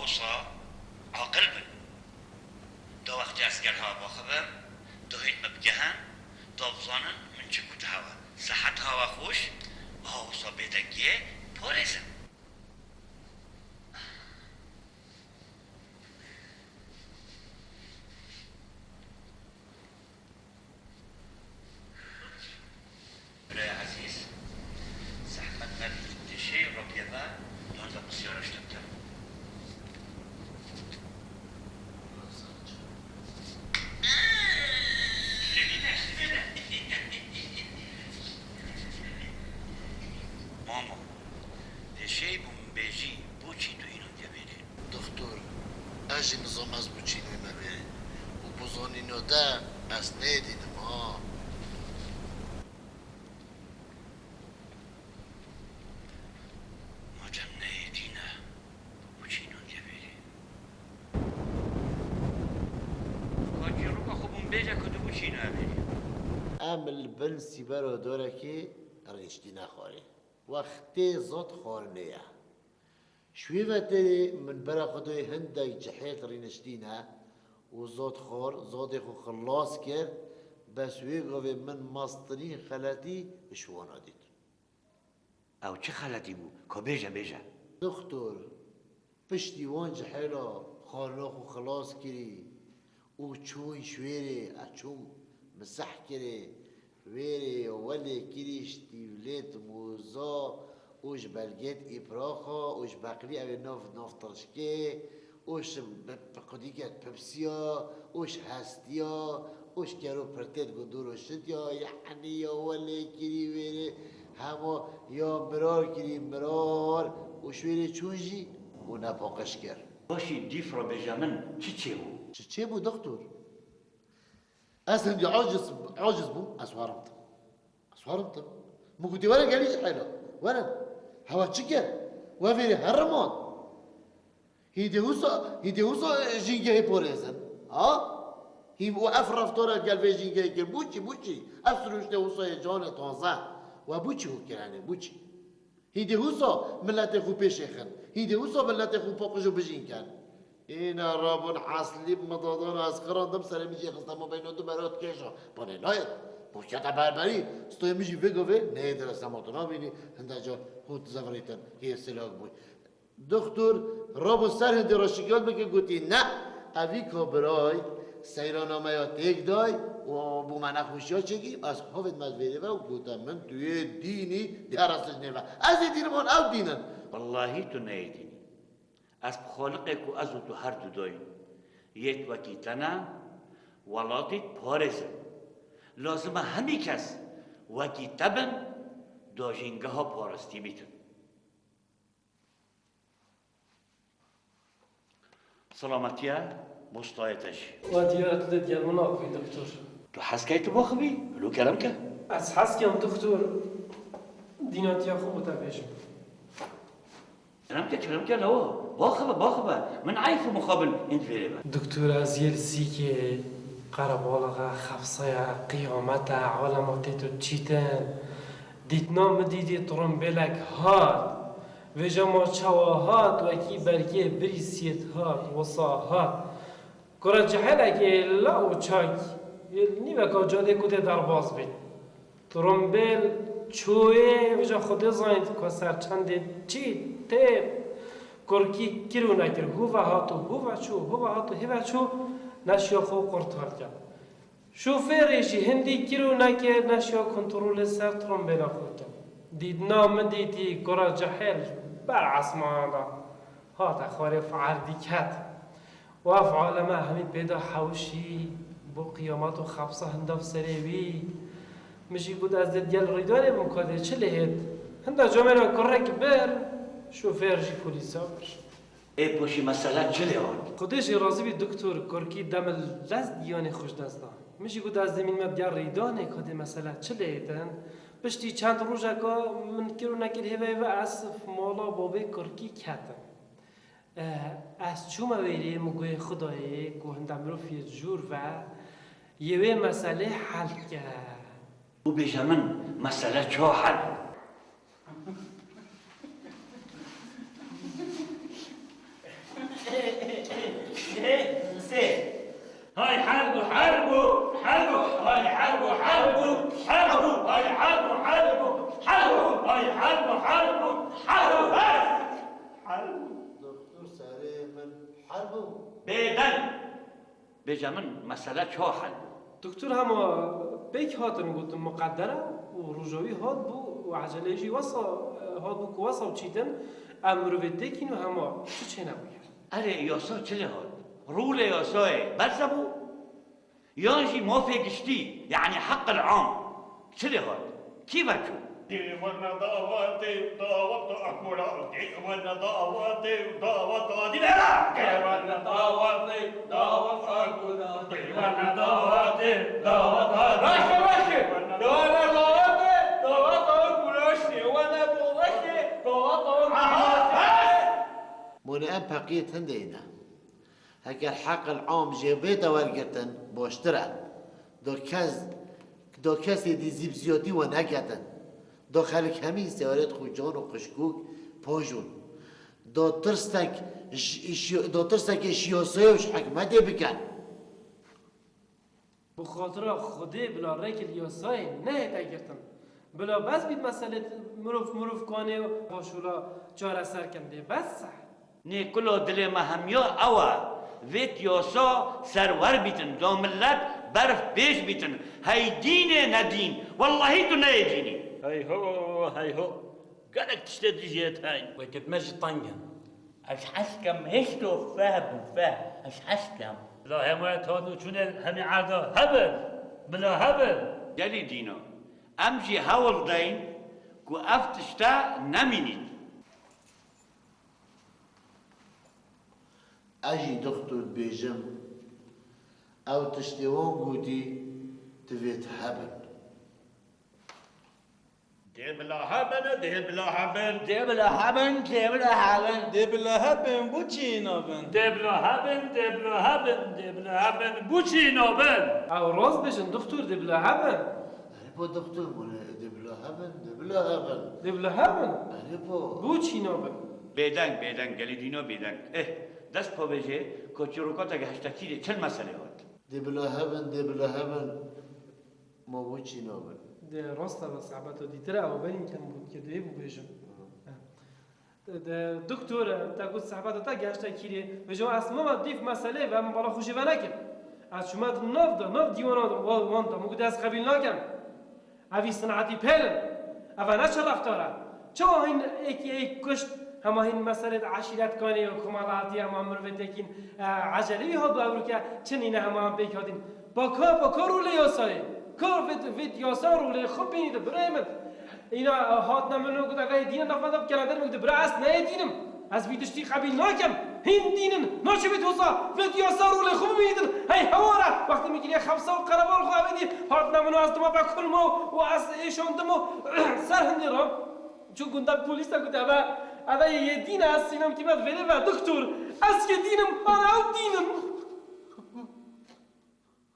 آسا عاقل بن دو وقتی اسکرها باخبم دو هیت مبگهن دابزانن من چه کت هوا صحت هوا خوش آسا بیدگیه پارزم برای عزیز زحمت مرد تشی ربیه با دانده بسیارش دکتر ماما تشی بومبیجی بوچی تو اینو دیبیری دکتر اجی نظام از بچینوی مبیری و بزانینو ده از نیدیدم ها ماجم نیدینه بوچی اینو دیبیری کاجی رو که خوب بومبیجه کدو بوچی اینو دیبیری عمل بنسی برا داره که رشتی نخواره وقتی زاد خورنه شوی وقتی من برا خدای هندک جحیت رینشتینه و زاد خور زاد خو خلاص کرد بس وی گوه من ماسترین خلاتی شوانا دید او چه خلطی بو که بیجه دکتر پشتی وان جحیلا خارنا خو خلاص کری او چوی شویره اچو مسح کری ویره ولی کریش دیولت موزا اوش بلگت ایپراخا اوش بقلی اوی ناف ترشکه اوش بقدیگت پپسیا اوش هستیا اوش کرو پرتت گندورو شدیا یعنی یا ولی کری ویره هما یا مرار کری مرار اوش ویره چونجی و نپاقش کرد باشی دیف را بیجه من چی بو چه بو دکتر؟ اصلا دي عاجز بو اسوارمتم مو كنت ولا قاليش حاجه ولا هوا تشكر وفيري هرمان هيدي وصا جينجا هي بوريزن ها هي وقف رفتورة قال في جينجا هي بوشي افسروش ده وصا جان تانزه وبوشي هو يعني بوشي هيدي وصا ملت خو بيشيخن هيدي وصا ملت خو باقجو بجين كان اینا رابون حاصلی مدادان از خراندم سر میشه خستم و بینو دو برات کشا بانه ناید بوشتا بربری ستوی میشی وگوه نه درست نماتونا بینی هنده جا خود زفریتن هی سلاک بوی دکتر رابو سر هنده را شکیات بگه گوتی نه اوی کابرای سیرانامه یا تک دای و بو من خوشی ها چگی از حافظ مزویده و گوتم من توی دینی درستش نیوه از دین من او دینن والله تو نیدینی از خالقك و از تو هر دو دایم یک وکی تنه ولاتیت پارزه لازم همی کس وکی تبن داجینگه ها پارستی بیتن سلامتیه مستایتش و دیارت لدیار مناقی دکتر تو حسکه تو باخبی؟ لو کرم که؟ از حسکم دکتر دیناتیا خوب تبیشم چرم که لو باخبه من عایف مقابل انت فيري دكتور ازيل سيكي قربالغا خفصيا قيامتا علاماتي تشيتن ديتنا مديدي طرمبلك هات وجا ما چوا هات وكي بركي بريسيت هات وصا هات كرا جحلك لا وچاك نيوكا جاده كده درباز بيت طرمبل چوه وجا خود زايد كسر چند چي تيب کرکی کیرو نکر هوا هاتو هوا چو نشیا خو قرطال کرد شوفرش هندی کیرو نکر نشیا کنترل سر ترمبلا خود دید نام دیدی گرا جحل بر عصمانا هات خارف عردی کت و افعال ما همی پیدا حوشی بو قیامت و خبصه هندف سریوی مشی بود از دیل ریداره مکاده چه لهید هنده جامعه کرک بر شوفر جی پلیسا باش ای پوشی مسئله چلی آن؟ خودش راضی بی دکتر کرکی دم لزد دیانه خوش دستا میشه گود از زمین مبدیار ریدانه کده مسئله چلی ایتن بشتی چند روزه که من کرو نکر هوه و اصف مالا بابه کرکی کتن از چوم ویری مگوی خدایی که هندم رو فی جور و یه مسئله حل کرد او بیشه من مسئله چه حل؟ دکتر سری من حربو بدن بجمن مسئله چه حل دکتر هما بیک هاتن گفتم مقدره و رجوی هات بو و عجله جی وصا هات بو که وصا و چیدن امرو بدکین و هما چه نبوید اره یاسا چه حال رول یاسای برزبو یانجی موافق گشتی یعنی حق العام چه حال کی بچو دیوانه دعوتی دعوت اکبر دیوانه دعوتی دعوت دیلرا دیوانه دعوتی دعوت اکبر دیوانه دعوتی دعوت باشه دیوانه دعوتی دعوت اکبر دیوانه دعوتی دعوت من ام بقيت هندينا هكا الحق العام جابيت ورقتن بوشترا دو کسی دی زیب زیادی و نکتن دو خلق همین سوارت خوجان و قشکوک پاجون دو ترستک شیاسایوش حکمتی بکن بخاطر خودی بلا ریک لیاسای نه تگرتن بلا بس بید مسئله مروف کانه و باشولا چاره سر کنده بس نه کلا دل ما همیا اوا ویت یاسا سرور بیتن دو ملت برف بیش بیتن هی دین ندین والله تو نه دینی هاي هو قالك تشتد جيت هاي وتتمشي طنجة اش حسكم هشتو فاهم اش حسكم لا همات هادو شنو همي عاده هبل بلا هبل دلی دینا امجی هول دین کو افتشتا نمینید اجي دكتور بيجم او تشتيوان قودي تفيت هبل دي بلا هبل دي بلا هبل دي بلا هبن دي بلا هبن دي بلا هبن بو چی نابن دي بلا هبل دي بلا هبل دي بلا هبل بوشي نوبل او راز بشن دکتر دی بلا هبن با دكتور من دبلا هبل دبلا هبل دی بلا هبن با بو چی نابن بیدنگ گلی دینا بیدنگ دست پا بجه کچروکات اگه هشتکیره چل مسئله هات دبلا هبل ما بو چی نابل دی راستا و صحبتو دیتره او بین کم بود که دی بو بشن دکتر تا گفت صحبتو تا گشته کیره بجو اصلا ما دیف مسئله و من بالا خوشی و نکن از شما ناف دیوانا وانتا مگو دست قبیل نکن اوی صنعتی پیلن اوه نچه رفتاره چه این ایک کشت همه این مسئله عشیرت کانی و کمالاتی همه مروتکین عجلی ها دو رو که چنین همه بیکادین با کار رو لیاسای کار وید یاسا رو لی خوب بینید برای من اینا هات نمونو گود اگه دین نفذب کردن مگد برای از نه دینم از ویدشتی قبیل نکم هین دینن ناچه بید حسا وید یاسا رو لی خوب بینیدن هی هواره وقتی میگیری خمسه و قربان خواه بدی هات نمونو از دما بکلمو و از ایشان دمو سر هندی رو چون گنده پولیس تا گوده اما یه دین از سینم تیمت ولی و دکتر از که دینم آن او دینم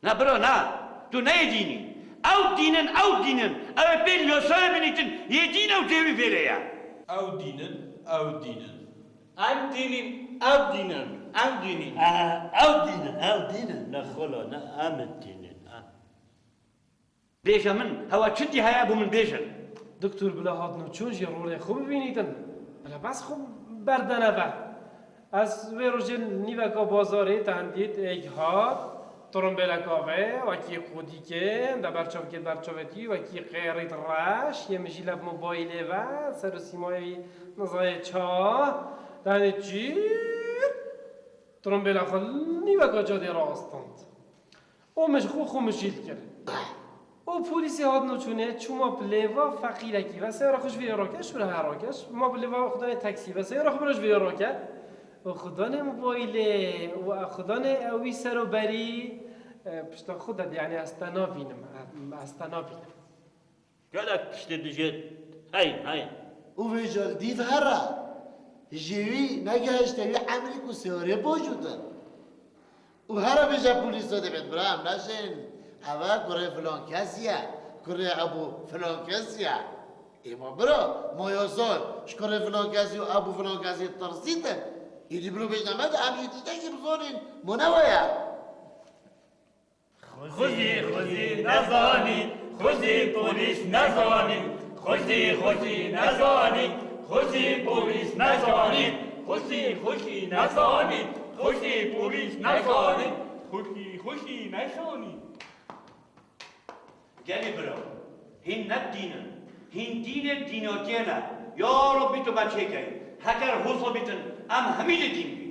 نه برو نه تو نه دینی او دینن او پیل یاسای بینیتن یه دین او جوی فیره یا او دینن ام دينين او دينن او دينن لا خلا لا امن دينن بیشه من هوا چندی هیا بو من بیشن دکتر بلا هاتنو چون جی روله خوب بینیدن بلا بس خوب بردنه و از ویروژن نیوکا بازاری تندید ایک هات ترون بلا کاوه و کی خودی که در برچاو که برچاوتی و کی غیرت راش یه مجی لب موبایله و سر و سیمای نظای چا دهنه چی ترون بلا خل نیوکا جاده راستند او مشخو خو مشیل کرد او پلیسی هات نوچونه چوما بلیوا فقیره کی و سه خوش وی راکش بر هراکش ما بلیوا خدای تاکسی و سه خبرش وی راکه و خدا نه موبایل و خدا نه اوی سر و بری پشت خودت یعنی استنا بینم قالك تشتد جيت هاي او ویجال دیو هره جیوی نگهشتوی عملی کو سیاره باجودن او هره بیجا پولیس داده بید برام نشین اول کره فلان کسیه کره ابو فلان کسیه ایما برا مایازان شکره فلان کسی و ابو فلان کسی ترسیده یدی برو بجنمد همچی تشتکی بزارین منویه خذي نزاني خذي بوليس نزاني خوشی خوشی نزانید خوشی پولیس نزانید خوشی خوشی نزانید خوشی پولیس نزانید خوشی خوشی نزانید گلی برو هین ندینن هین دین دیناتینا یا ربی تو بچه که هکر حوصل بیتن ام همین دین